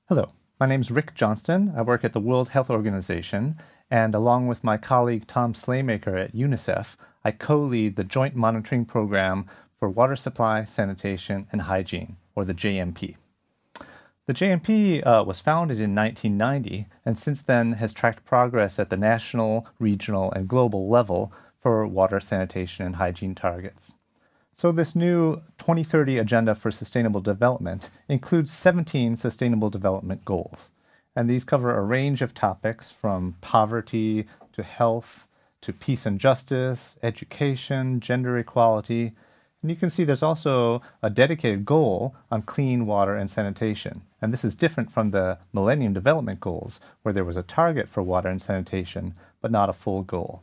Hello, my name is Rick Johnston. I work at the World Health Organization, and along with my colleague Tom Slaymaker at UNICEF, I co-lead the Joint Monitoring Program for Water Supply, Sanitation, and Hygiene, or the JMP. The JMP was founded in 1990, and since then has tracked progress at the national, regional, and global level for water, sanitation, and hygiene targets. So this new 2030 Agenda for Sustainable Development includes 17 Sustainable Development Goals. And these cover a range of topics from poverty to health to peace and justice, education, gender equality. And you can see there's also a dedicated goal on clean water and sanitation. And this is different from the Millennium Development Goals, where there was a target for water and sanitation, but not a full goal.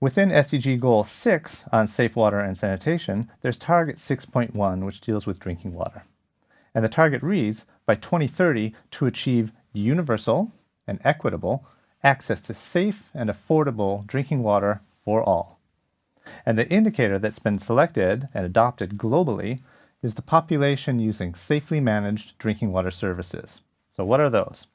Within SDG Goal 6 on safe water and sanitation, there's Target 6.1, which deals with drinking water. And the target reads, by 2030, to achieve universal and equitable access to safe and affordable drinking water for all. And the indicator that's been selected and adopted globally is the population using safely managed drinking water services. So what are those?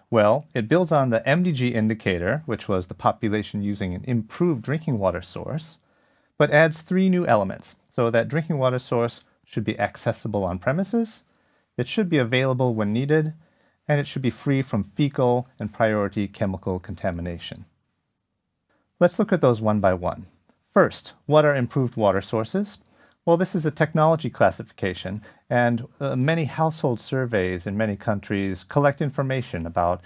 Well, it builds on the MDG indicator, which was the population using an improved drinking water source, but adds 3 new elements. So that drinking water source should be accessible on premises, it should be available when needed, and it should be free from fecal and priority chemical contamination. Let's look at those one by one. First, what are improved water sources? Well, this is a technology classification, and many household surveys in many countries collect information about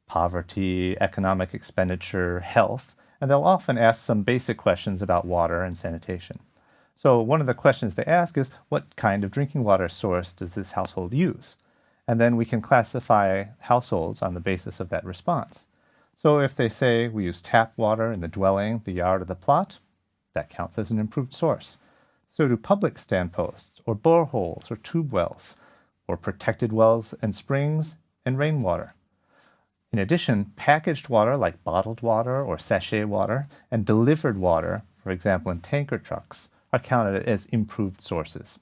poverty, economic expenditure, health, and they'll often ask some basic questions about water and sanitation. So one of the questions they ask is, what kind of drinking water source does this household use? And then we can classify households on the basis of that response. So if they say we use tap water in the dwelling, the yard, or the plot, that counts as an improved source. So do public standposts, or boreholes, or tube wells, or protected wells and springs, and rainwater. In addition, packaged water like bottled water or sachet water, and delivered water, for example in tanker trucks, are counted as improved sources.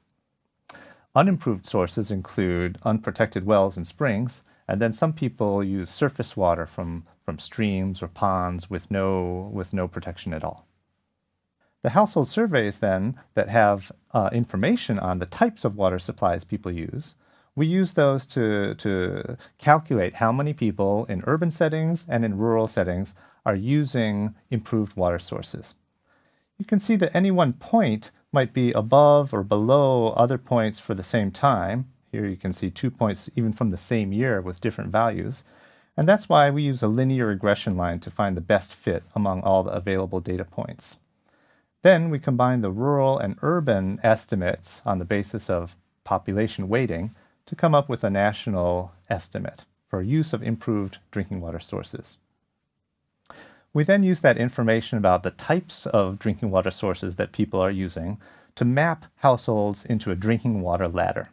Unimproved sources include unprotected wells and springs, and then some people use surface water from streams or ponds with no protection at all. The household surveys then that have information on the types of water supplies people use, we use those to calculate how many people in urban settings and in rural settings are using improved water sources. You can see that any one point might be above or below other points for the same time. Here you can see 2 points even from the same year with different values. And that's why we use a linear regression line to find the best fit among all the available data points. Then we combine the rural and urban estimates on the basis of population weighting to come up with a national estimate for use of improved drinking water sources. We then use that information about the types of drinking water sources that people are using to map households into a drinking water ladder.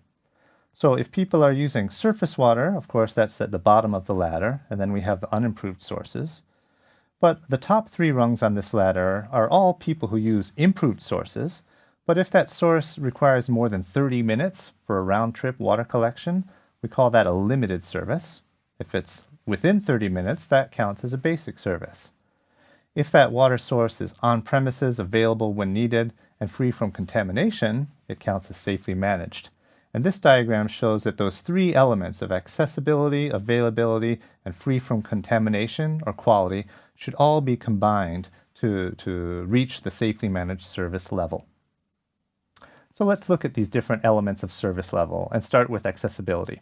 So if people are using surface water, of course that's at the bottom of the ladder, and then we have the unimproved sources. But the top 3 rungs on this ladder are all people who use improved sources, but if that source requires more than 30 minutes for a round-trip water collection, we call that a limited service. If it's within 30 minutes, that counts as a basic service. If that water source is on premises, available when needed, and free from contamination, it counts as safely managed. And this diagram shows that those 3 elements of accessibility, availability, and free from contamination or quality should all be combined to reach the safely managed service level. So let's look at these different elements of service level and start with accessibility.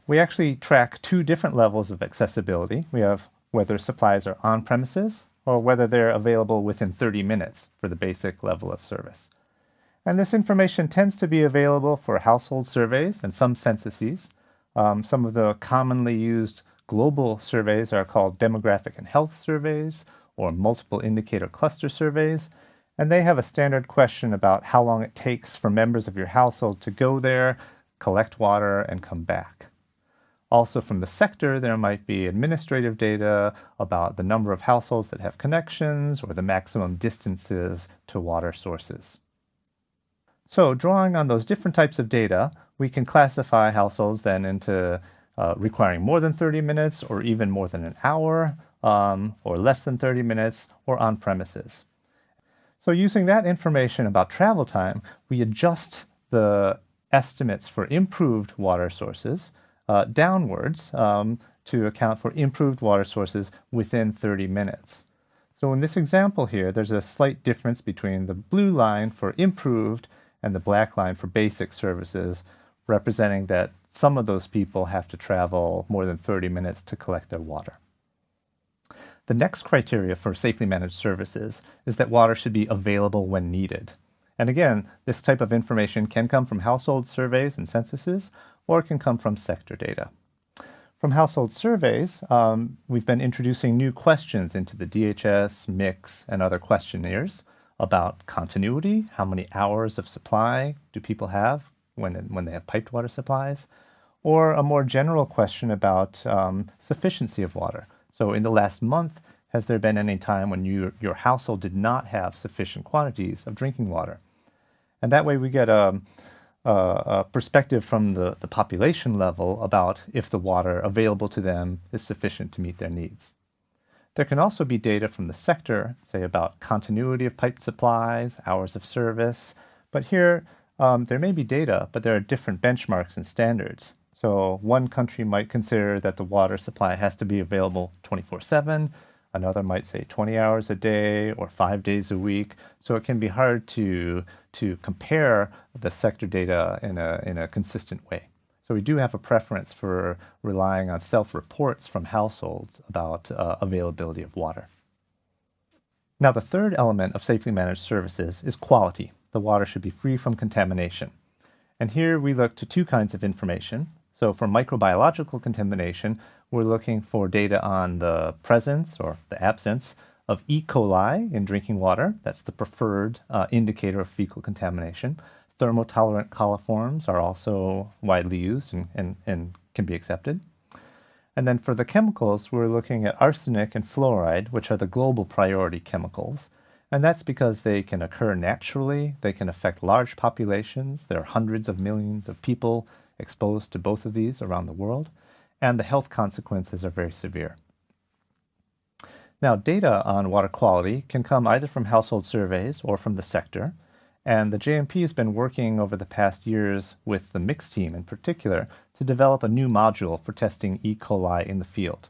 We actually track 2 different levels of accessibility. We have whether supplies are on premises or whether they're available within 30 minutes for the basic level of service. And this information tends to be available for household surveys and some censuses. Some of the commonly used global surveys are called demographic and health surveys or multiple indicator cluster surveys. And they have a standard question about how long it takes for members of your household to go there, collect water, and come back. Also from the sector, there might be administrative data about the number of households that have connections or the maximum distances to water sources. So drawing on those different types of data, we can classify households then into requiring more than 30 minutes or even more than an hour, or less than 30 minutes, or on premises. So using that information about travel time, we adjust the estimates for improved water sources downwards to account for improved water sources within 30 minutes. So in this example here, there's a slight difference between the blue line for improved and the black line for basic services, representing that some of those people have to travel more than 30 minutes to collect their water. The next criteria for safely managed services is that water should be available when needed. And again, this type of information can come from household surveys and censuses, or it can come from sector data. From household surveys, we've been introducing new questions into the DHS, MICS, and other questionnaires about continuity, how many hours of supply do people have when they have piped water supplies, or a more general question about sufficiency of water. So in the last month, has there been any time when your household did not have sufficient quantities of drinking water? And that way we get a perspective from the population level about if the water available to them is sufficient to meet their needs. There can also be data from the sector, say about continuity of piped supplies, hours of service, but here there may be data, but there are different benchmarks and standards. So one country might consider that the water supply has to be available 24/7. Another might say 20 hours a day or 5 days a week. So it can be hard to compare the sector data in a consistent way. So we do have a preference for relying on self-reports from households about availability of water. Now, the third element of safely managed services is quality. The water should be free from contamination. And here we look to two kinds of information. So for microbiological contamination, we're looking for data on the presence or the absence of E. coli in drinking water. That's the preferred indicator of fecal contamination. Thermotolerant coliforms are also widely used and can be accepted. And then for the chemicals, we're looking at arsenic and fluoride, which are the global priority chemicals. And that's because they can occur naturally. They can affect large populations. There are hundreds of millions of people exposed to both of these around the world, and the health consequences are very severe. Now, data on water quality can come either from household surveys or from the sector, and the JMP has been working over the past years with the MICS team in particular to develop a new module for testing E. coli in the field.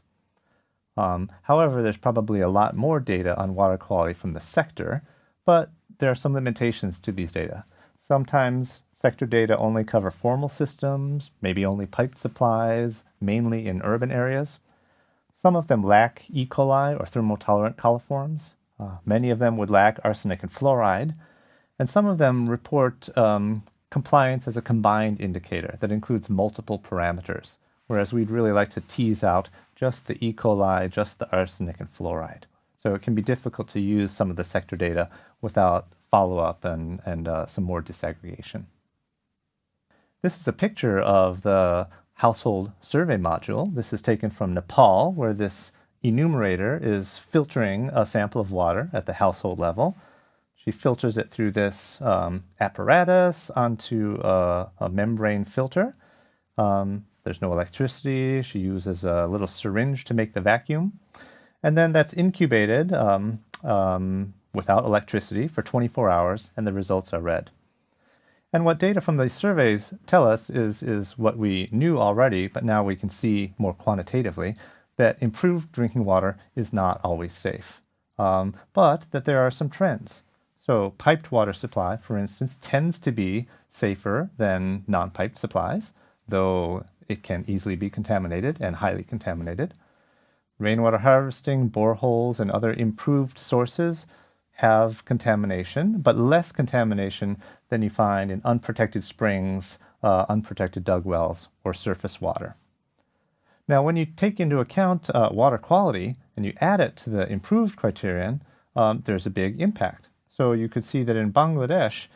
However, there's probably a lot more data on water quality from the sector, but there are some limitations to these data. Sometimes sector data only cover formal systems, maybe only piped supplies, mainly in urban areas. Some of them lack E. coli or thermotolerant coliforms. Many of them would lack arsenic and fluoride. And some of them report compliance as a combined indicator that includes multiple parameters, whereas we'd really like to tease out just the E. coli, just the arsenic and fluoride. So it can be difficult to use some of the sector data without follow-up and some more disaggregation. This is a picture of the household survey module. This is taken from Nepal, where this enumerator is filtering a sample of water at the household level. She filters it through this apparatus onto a membrane filter. There's no electricity. She uses a little syringe to make the vacuum. And then that's incubated without electricity for 24 hours, and the results are read. And what data from these surveys tell us is what we knew already, but now we can see more quantitatively, that improved drinking water is not always safe, but that there are some trends. So piped water supply, for instance, tends to be safer than non-piped supplies, though it can easily be contaminated and highly contaminated. Rainwater harvesting, boreholes, and other improved sources have contamination, but less contamination than you find in unprotected springs, unprotected dug wells, or surface water. Now, when you take into account water quality and you add it to the improved criterion, there's a big impact. So you could see that in Bangladesh,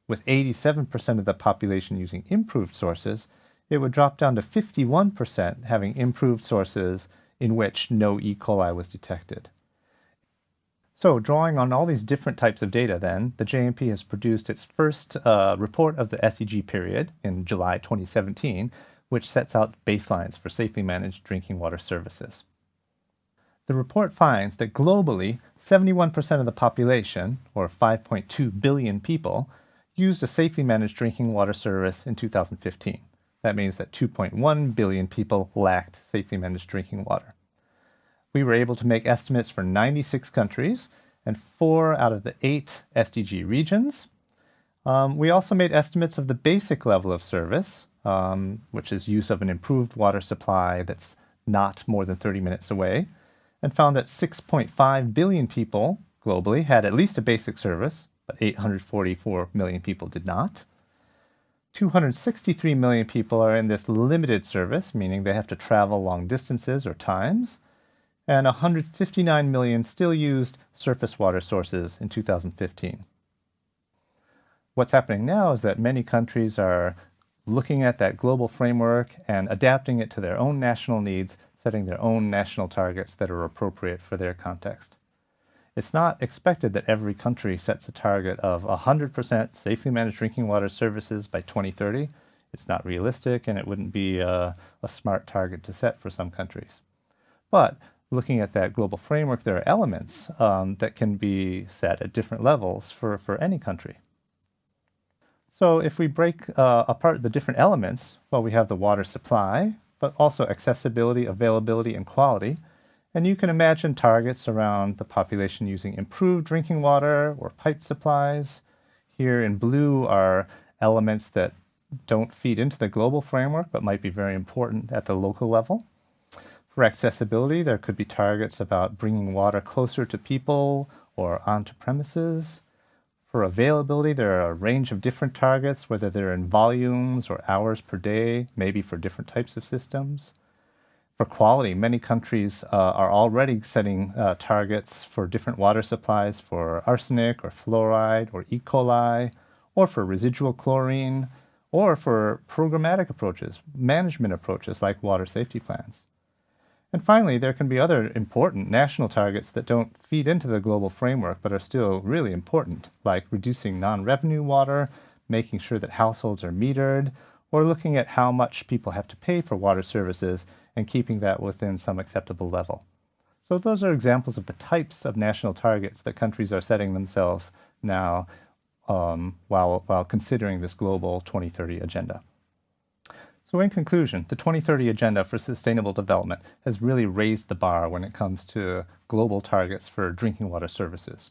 with 87% of the population using improved sources, it would drop down to 51% having improved sources in which no E. coli was detected. So drawing on all these different types of data then, the JMP has produced its first report of the SDG period in July 2017, which sets out baselines for safely managed drinking water services. The report finds that globally, 71% of the population, or 5.2 billion people, used a safely managed drinking water service in 2015. That means that 2.1 billion people lacked safely managed drinking water. We were able to make estimates for 96 countries and 4 out of the 8 SDG regions. We also made estimates of the basic level of service, which is use of an improved water supply that's not more than 30 minutes away, and found that 6.5 billion people globally had at least a basic service, but 844 million people did not. 263 million people are in this limited service, meaning they have to travel long distances or times, and 159 million still used surface water sources in 2015. What's happening now is that many countries are looking at that global framework and adapting it to their own national needs, setting their own national targets that are appropriate for their context. It's not expected that every country sets a target of 100% safely managed drinking water services by 2030. It's not realistic, and it wouldn't be a smart target to set for some countries. But looking at that global framework, there are elements that can be set at different levels for any country. So if we break apart the different elements, well, we have the water supply, but also accessibility, availability, and quality. And you can imagine targets around the population using improved drinking water or pipe supplies. Here in blue are elements that don't feed into the global framework, but might be very important at the local level. For accessibility, there could be targets about bringing water closer to people or onto premises. For availability, there are a range of different targets, whether they're in volumes or hours per day, maybe for different types of systems. For quality, many countries are already setting targets for different water supplies for arsenic or fluoride or E. coli, or for residual chlorine, or for programmatic approaches, management approaches like water safety plans. And finally, there can be other important national targets that don't feed into the global framework but are still really important, like reducing non-revenue water, making sure that households are metered, or looking at how much people have to pay for water services and keeping that within some acceptable level. So those are examples of the types of national targets that countries are setting themselves now while considering this global 2030 agenda. So in conclusion, the 2030 Agenda for Sustainable Development has really raised the bar when it comes to global targets for drinking water services.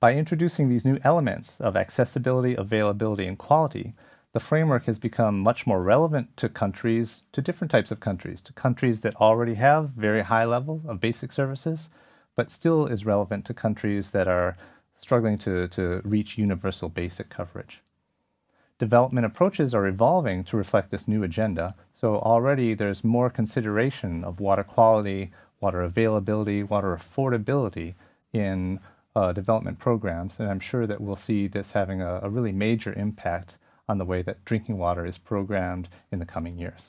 By introducing these new elements of accessibility, availability, and quality, the framework has become much more relevant to countries, to different types of countries, to countries that already have very high levels of basic services, but still is relevant to countries that are struggling to reach universal basic coverage. Development approaches are evolving to reflect this new agenda, so already there's more consideration of water quality, water availability, water affordability in development programs, and I'm sure that we'll see this having a really major impact on the way that drinking water is programmed in the coming years.